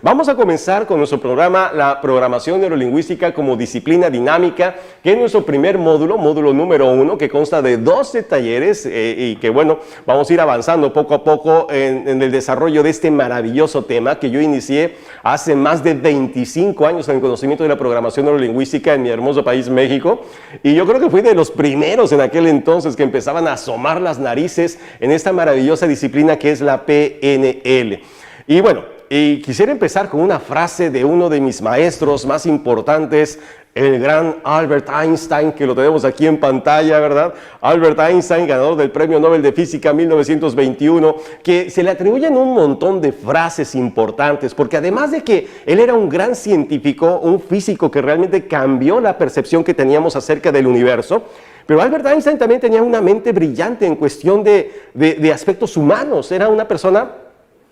vamos a comenzar con nuestro programa, la programación neurolingüística como disciplina dinámica, que es nuestro primer módulo, módulo número 1, que consta de 12 talleres y que bueno, vamos a ir avanzando poco a poco en el desarrollo de este maravilloso tema que yo inicié hace más de 25 años en el conocimiento de la programación neurolingüística en mi hermoso país México, y yo creo que fui de los primeros en aquel entonces que empezaban a asomar las narices en esta maravillosa disciplina que es la PNL. Y bueno, quisiera empezar con una frase de uno de mis maestros más importantes, el gran Albert Einstein, que lo tenemos aquí en pantalla, ¿verdad? Albert Einstein, ganador del Premio Nobel de Física 1921, que se le atribuyen un montón de frases importantes, porque además de que él era un gran científico, un físico que realmente cambió la percepción que teníamos acerca del universo, pero Albert Einstein también tenía una mente brillante en cuestión de aspectos humanos. Era una persona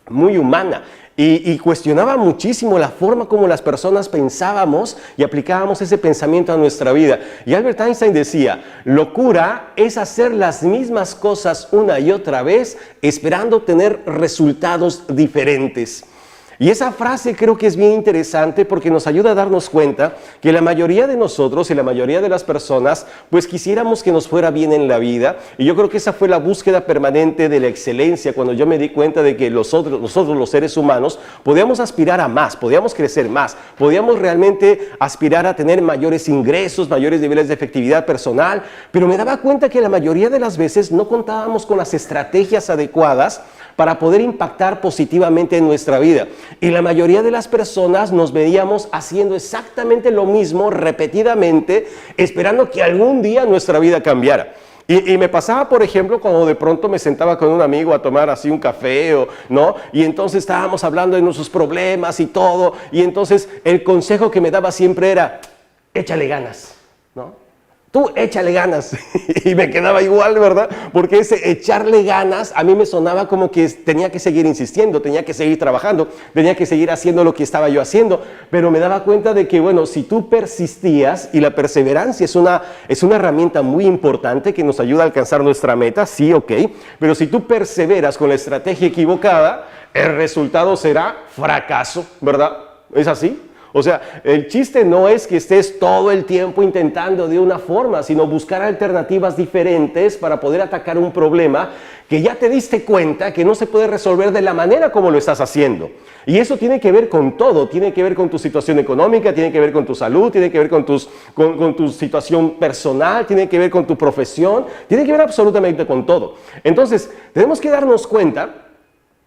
muy humana y cuestionaba muchísimo la forma como las personas pensábamos y aplicábamos ese pensamiento a nuestra vida. Y Albert Einstein decía, locura es hacer las mismas cosas una y otra vez esperando tener resultados diferentes. Y esa frase creo que es bien interesante porque nos ayuda a darnos cuenta que la mayoría de nosotros y la mayoría de las personas pues quisiéramos que nos fuera bien en la vida, y yo creo que esa fue la búsqueda permanente de la excelencia cuando yo me di cuenta de que nosotros los seres humanos podíamos aspirar a más, podíamos crecer más, podíamos realmente aspirar a tener mayores ingresos, mayores niveles de efectividad personal, pero me daba cuenta que la mayoría de las veces no contábamos con las estrategias adecuadas para poder impactar positivamente en nuestra vida. Y la mayoría de las personas nos veíamos haciendo exactamente lo mismo repetidamente, esperando que algún día nuestra vida cambiara. Y me pasaba, por ejemplo, cuando de pronto me sentaba con un amigo a tomar así un café, ¿no? Y entonces estábamos hablando de nuestros problemas y todo, y entonces el consejo que me daba siempre era, échale ganas, ¿no? Tú échale ganas. Y me quedaba igual, ¿verdad? Porque ese echarle ganas a mí me sonaba como que tenía que seguir insistiendo, tenía que seguir trabajando, tenía que seguir haciendo lo que estaba yo haciendo. Pero me daba cuenta de que, bueno, si tú persistías, y la perseverancia es una herramienta muy importante que nos ayuda a alcanzar nuestra meta, sí, ok. Pero si tú perseveras con la estrategia equivocada, el resultado será fracaso, ¿verdad? ¿Es así? O sea, el chiste no es que estés todo el tiempo intentando de una forma, sino buscar alternativas diferentes para poder atacar un problema que ya te diste cuenta que no se puede resolver de la manera como lo estás haciendo. Y eso tiene que ver con todo, tiene que ver con tu situación económica, tiene que ver con tu salud, tiene que ver con tu situación personal, tiene que ver con tu profesión, tiene que ver absolutamente con todo. Entonces, tenemos que darnos cuenta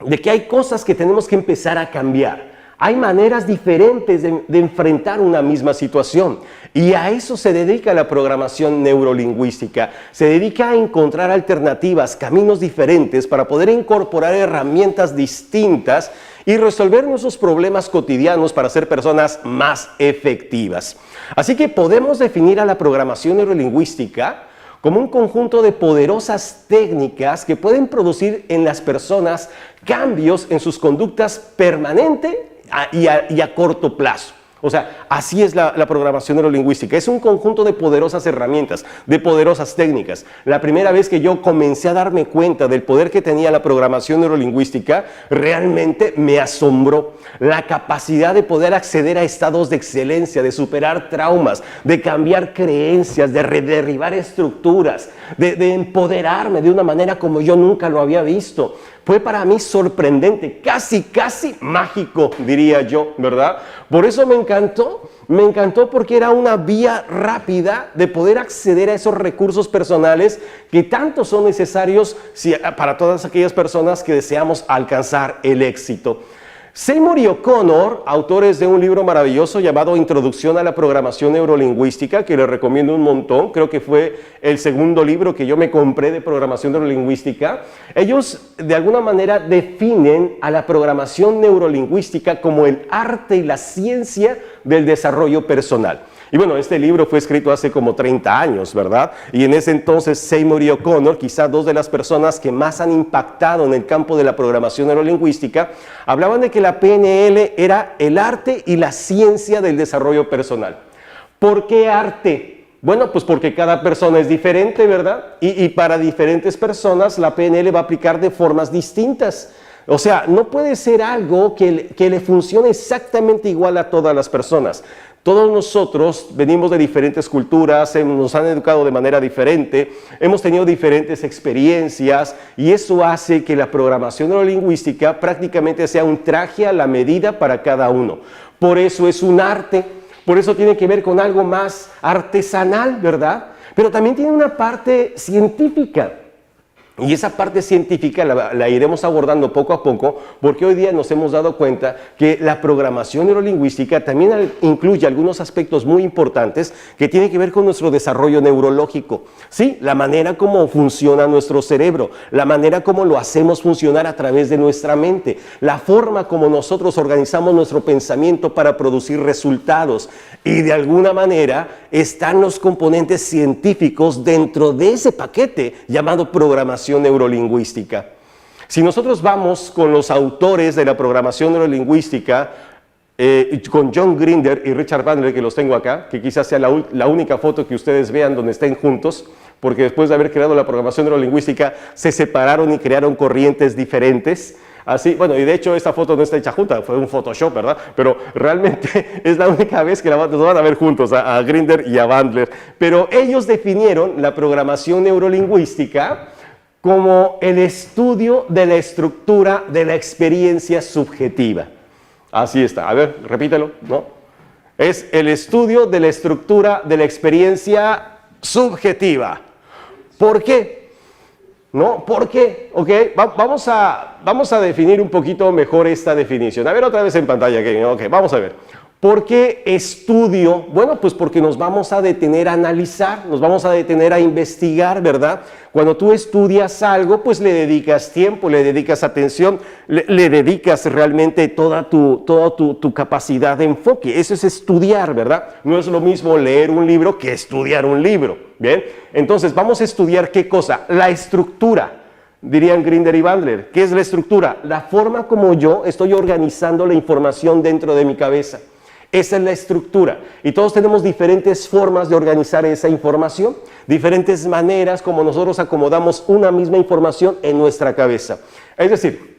de que hay cosas que tenemos que empezar a cambiar. Hay maneras diferentes de enfrentar una misma situación, y a eso se dedica la programación neurolingüística. Se dedica a encontrar alternativas, caminos diferentes para poder incorporar herramientas distintas y resolver nuestros problemas cotidianos para ser personas más efectivas. Así que podemos definir a la programación neurolingüística como un conjunto de poderosas técnicas que pueden producir en las personas cambios en sus conductas permanentes y a corto plazo. O sea, así es la programación neurolingüística. Es un conjunto de poderosas herramientas, de poderosas técnicas. La primera vez que yo comencé a darme cuenta del poder que tenía la programación neurolingüística, realmente me asombró. La capacidad de poder acceder a estados de excelencia, de superar traumas, de cambiar creencias, de derribar estructuras, de empoderarme de una manera como yo nunca lo había visto. Fue para mí sorprendente, casi mágico, diría yo, ¿verdad? Por eso me encantó porque era una vía rápida de poder acceder a esos recursos personales que tanto son necesarios para todas aquellas personas que deseamos alcanzar el éxito. Seymour y O'Connor, autores de un libro maravilloso llamado Introducción a la Programación Neurolingüística, que les recomiendo un montón, creo que fue el segundo libro que yo me compré de programación neurolingüística, ellos de alguna manera definen a la programación neurolingüística como el arte y la ciencia del desarrollo personal. Y bueno, este libro fue escrito hace como 30 años, ¿verdad? Y en ese entonces Seymour y O'Connor, quizá dos de las personas que más han impactado en el campo de la programación neurolingüística, hablaban de que la PNL era el arte y la ciencia del desarrollo personal. ¿Por qué arte? Bueno, pues porque cada persona es diferente, ¿verdad? Y para diferentes personas la PNL va a aplicar de formas distintas. O sea, no puede ser algo que le funcione exactamente igual a todas las personas. Todos nosotros venimos de diferentes culturas, nos han educado de manera diferente, hemos tenido diferentes experiencias y eso hace que la programación neurolingüística prácticamente sea un traje a la medida para cada uno. Por eso es un arte, por eso tiene que ver con algo más artesanal, ¿verdad? Pero también tiene una parte científica. Y esa parte científica la iremos abordando poco a poco, porque hoy día nos hemos dado cuenta que la programación neurolingüística también incluye algunos aspectos muy importantes que tienen que ver con nuestro desarrollo neurológico. Sí, la manera como funciona nuestro cerebro, la manera como lo hacemos funcionar a través de nuestra mente, la forma como nosotros organizamos nuestro pensamiento para producir resultados. Y de alguna manera están los componentes científicos dentro de ese paquete llamado programación neurolingüística. Si nosotros vamos con los autores de la programación neurolingüística, con John Grinder y Richard Bandler, que los tengo acá, que quizás sea la única foto que ustedes vean donde estén juntos, porque después de haber creado la programación neurolingüística se separaron y crearon corrientes diferentes. Así, bueno, y de hecho esta foto no está hecha junta, fue un Photoshop, ¿verdad? Pero realmente es la única vez que nos van a ver juntos, a Grinder y a Bandler. Pero ellos definieron la programación neurolingüística como el estudio de la estructura de la experiencia subjetiva. Así está, a ver, repítelo, ¿no? Es el estudio de la estructura de la experiencia subjetiva. ¿Por qué? ¿No? ¿Por qué? Ok, vamos a definir un poquito mejor esta definición. A ver, otra vez en pantalla, Kevin. Ok, vamos a ver. ¿Por qué estudio? Bueno, pues porque nos vamos a detener a analizar, nos vamos a detener a investigar, ¿verdad? Cuando tú estudias algo, pues le dedicas tiempo, le dedicas atención, le dedicas realmente toda tu capacidad de enfoque. Eso es estudiar, ¿verdad? No es lo mismo leer un libro que estudiar un libro, ¿bien? Entonces, vamos a estudiar ¿qué cosa? La estructura. Dirían Grinder y Bandler. ¿Qué es la estructura? La forma como yo estoy organizando la información dentro de mi cabeza. Esa es la estructura. Y todos tenemos diferentes formas de organizar esa información, diferentes maneras como nosotros acomodamos una misma información en nuestra cabeza. Es decir,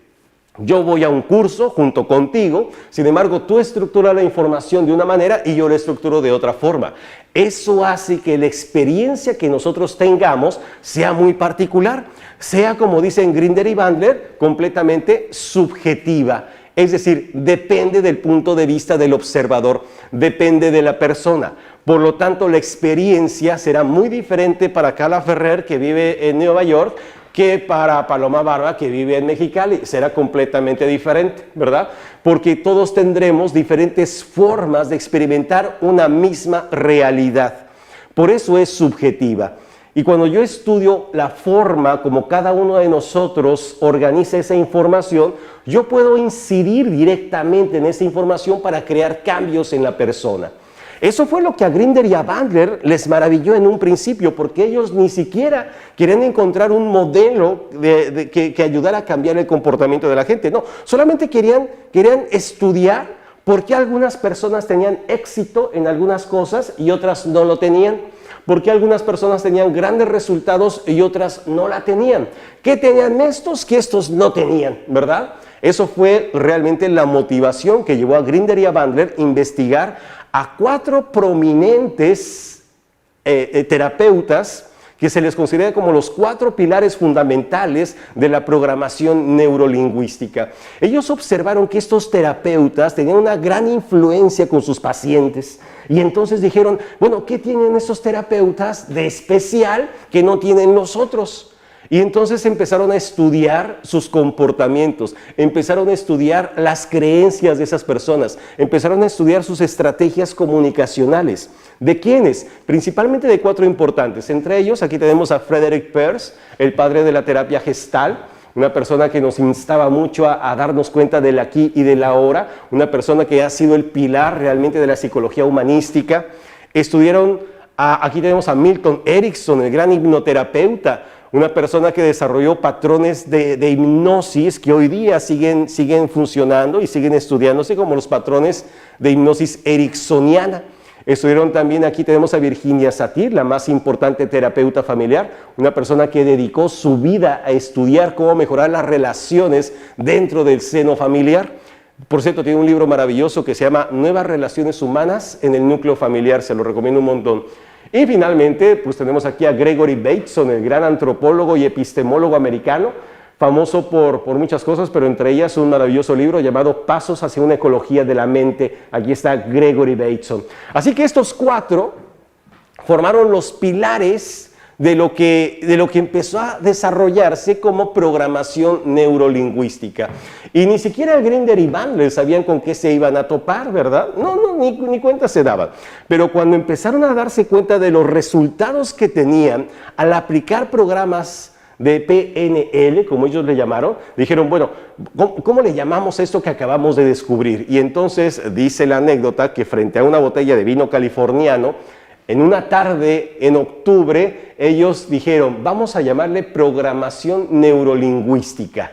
yo voy a un curso junto contigo, sin embargo, tú estructuras la información de una manera y yo la estructuro de otra forma. Eso hace que la experiencia que nosotros tengamos sea muy particular, sea, como dicen Grinder y Bandler, completamente subjetiva. Es decir, depende del punto de vista del observador, depende de la persona. Por lo tanto, la experiencia será muy diferente para Carla Ferrer, que vive en Nueva York, que para Paloma Barba, que vive en Mexicali. Será completamente diferente, ¿verdad? Porque todos tendremos diferentes formas de experimentar una misma realidad. Por eso es subjetiva. Y cuando yo estudio la forma como cada uno de nosotros organiza esa información, yo puedo incidir directamente en esa información para crear cambios en la persona. Eso fue lo que a Grinder y a Bandler les maravilló en un principio, porque ellos ni siquiera querían encontrar un modelo que ayudara a cambiar el comportamiento de la gente. No, solamente querían estudiar por qué algunas personas tenían éxito en algunas cosas y otras no lo tenían. Porque algunas personas tenían grandes resultados y otras no la tenían. ¿Qué tenían estos que estos no tenían? ¿Verdad? Eso fue realmente la motivación que llevó a Grinder y a Bandler a investigar a 4 prominentes terapeutas que se les considera como los 4 pilares fundamentales de la programación neurolingüística. Ellos observaron que estos terapeutas tenían una gran influencia con sus pacientes y entonces dijeron, bueno, ¿qué tienen estos terapeutas de especial que no tienen los otros? Y entonces empezaron a estudiar sus comportamientos, empezaron a estudiar las creencias de esas personas, empezaron a estudiar sus estrategias comunicacionales. ¿De quiénes? Principalmente de 4 importantes. Entre ellos, aquí tenemos a Frederick Peirce, el padre de la terapia gestal, una persona que nos instaba mucho a darnos cuenta del aquí y del ahora, una persona que ha sido el pilar realmente de la psicología humanística. Aquí tenemos a Milton Erickson, el gran hipnoterapeuta, una persona que desarrolló patrones de hipnosis que hoy día siguen funcionando y siguen estudiándose como los patrones de hipnosis ericksoniana. Estuvieron también, aquí tenemos a Virginia Satir, la más importante terapeuta familiar, una persona que dedicó su vida a estudiar cómo mejorar las relaciones dentro del seno familiar. Por cierto, tiene un libro maravilloso que se llama Nuevas Relaciones Humanas en el Núcleo Familiar, se lo recomiendo un montón. Y finalmente, pues tenemos aquí a Gregory Bateson, el gran antropólogo y epistemólogo americano, famoso por muchas cosas, pero entre ellas un maravilloso libro llamado Pasos hacia una ecología de la mente. Aquí está Gregory Bateson. Así que estos cuatro formaron los pilares de lo que empezó a desarrollarse como programación neurolingüística. Y ni siquiera Grinder y Bandler sabían con qué se iban a topar, ¿verdad? Ni cuenta se daban. Pero cuando empezaron a darse cuenta de los resultados que tenían al aplicar programas de PNL, como ellos le llamaron, dijeron, bueno, ¿cómo le llamamos esto que acabamos de descubrir? Y entonces dice la anécdota que frente a una botella de vino californiano, en una tarde en octubre, ellos dijeron, vamos a llamarle programación neurolingüística.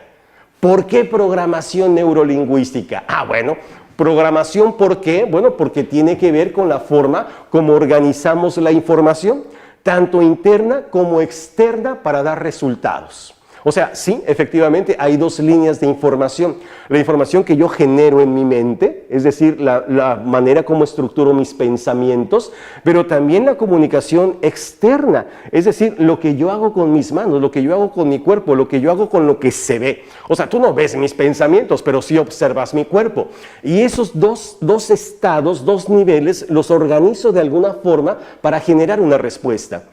¿Por qué programación neurolingüística? Bueno, programación, ¿por qué? Bueno, porque tiene que ver con la forma como organizamos la información, tanto interna como externa, para dar resultados. O sea, sí, efectivamente hay dos líneas de información. La información que yo genero en mi mente, es decir, la manera como estructuro mis pensamientos, pero también la comunicación externa, es decir, lo que yo hago con mis manos, lo que yo hago con mi cuerpo, lo que yo hago con lo que se ve. O sea, tú no ves mis pensamientos, pero sí observas mi cuerpo. Y esos dos estados, dos niveles, los organizo de alguna forma para generar una respuesta.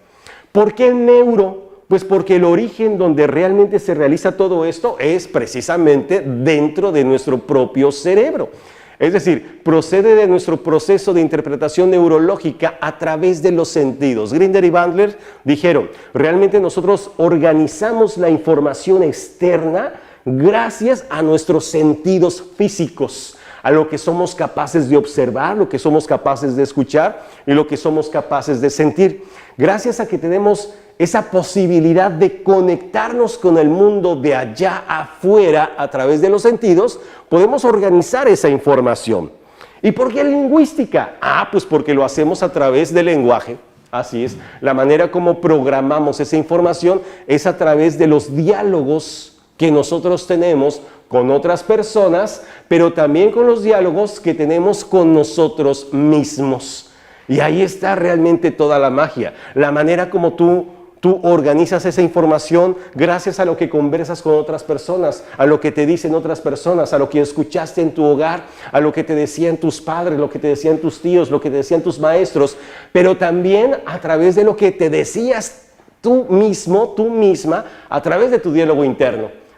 ¿Por qué neuro? Pues porque el origen donde realmente se realiza todo esto es precisamente dentro de nuestro propio cerebro. Es decir, procede de nuestro proceso de interpretación neurológica a través de los sentidos. Grinder y Bandler dijeron, realmente nosotros organizamos la información externa gracias a nuestros sentidos físicos, a lo que somos capaces de observar, lo que somos capaces de escuchar y lo que somos capaces de sentir. Gracias a que tenemos esa posibilidad de conectarnos con el mundo de allá afuera a través de los sentidos, podemos organizar esa información. ¿Y por qué lingüística? Pues porque lo hacemos a través del lenguaje. Así es, la manera como programamos esa información es a través de los diálogos que nosotros tenemos con otras personas, pero también con los diálogos que tenemos con nosotros mismos. Y ahí está realmente toda la magia, la manera como tú organizas esa información gracias a lo que conversas con otras personas, a lo que te dicen otras personas, a lo que escuchaste en tu hogar, a lo que te decían tus padres, lo que te decían tus tíos, lo que te decían tus maestros, pero también a través de lo que te decías tú mismo, tú misma, a través de tu diálogo interno.